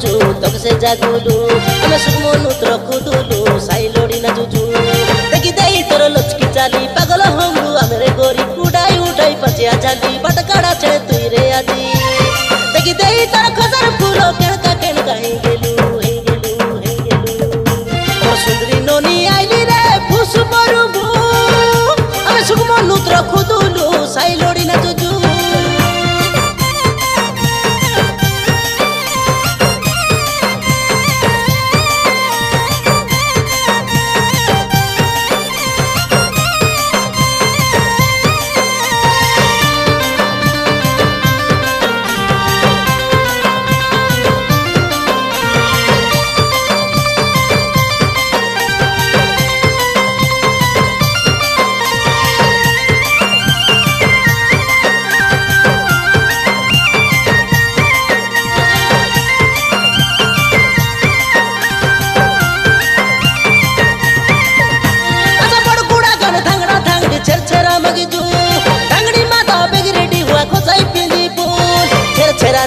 नाचुचु तक से जागुलु आमे सुख मनुत रखुदुलु साई लोड़ी नाचुचु देखी देई तोर लचकी चाली पागल हमु आमे रे गोरी उड़ाई उड़ाई पचिया चाली बटकाड़ा छे तुई रे आजी देखी देई तोर खजर फूलो केणका हे गेलु तोर सुंदरी नोनी आइली रे फुस मरुबु आमे सुख मनुत रखुदुलु साई लोड़ी नाचुचु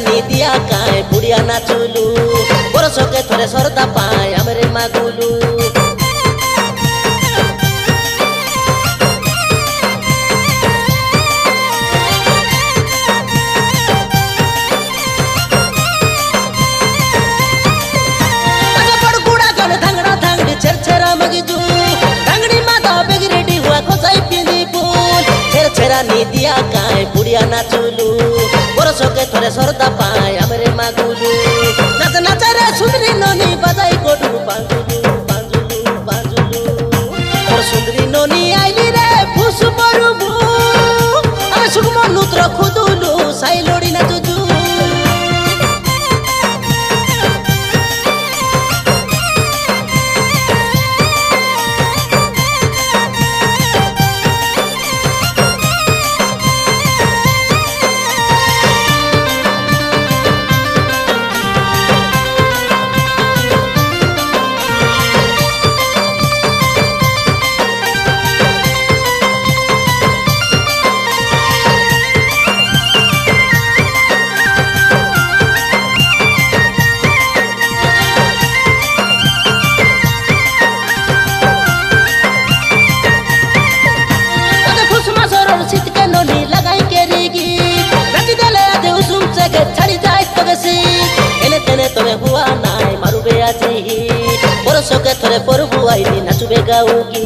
निदिया काए बुढ़िया नाचुलु बरस के थोड़े सरदा पाए हमरे मागुलु बड़गुड़ा गन धांगड़ा धांगड़ी छेरा मगिजू धांगड़ी माता बेग रेडी हुआ खोसाई पिंदी फूल छेरा निदिया काए बुढ़िया नाचुलु बरस के थोड़े सरदा पाए हमरे मागुलु नाच नाच रे सुंदरी नोनी बजाई गोडू बांजुलु तोर सुंदरी नोनी आइली रे फुस मरुबु आमे सुख मनुत रखुदुलु साई लोड़ी नाचुचु छड़ी जाए तगसी एने तेने तोरे हुआ नाय मारुबे आजी बरसो के तोरे परबु आईली नाचुबे गाउगी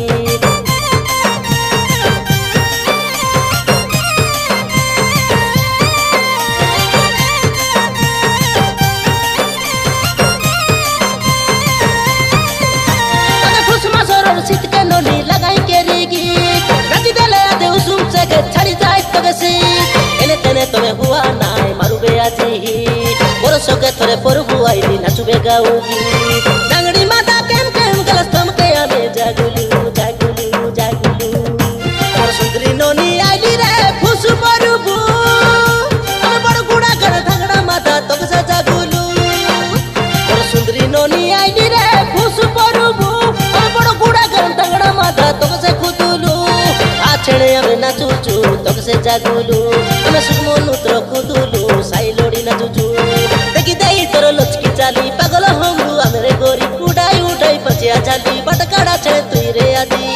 अने फुसमा सरल सीत के नोनी लगाई के रेगी राती देले आदे उसुम से के छड़ी जाए तगसी एने तेने तोरे हुआ नाय मारुबे आजी बरसो के तोरे परबु आईली नाचुबे गाउगी डांगड़ी माता केम केम गलस थमके आमे जागुलु तोर सुंदरी नोनी आइली रे फुस मरुबु आमे बड़गुड़ा गन धांगड़ा माता तक से जागुलु तोर सुंदरी नोनी आइली रे फुस मरुबु आमे बड़गुड़ा गन धांगड़ा माता तक से खुदुलु आछड़े आमे नाचुचु तक से जागुलु आमे सुख मनुत रखुदुलु साई लोड़ी नाचुचु देखी देई तोर लचकी चाली पागल हमु आमे रे गोरी उड़ाई उड़ाई पचिया चाली बटकाड़ा छे तुई रे आजी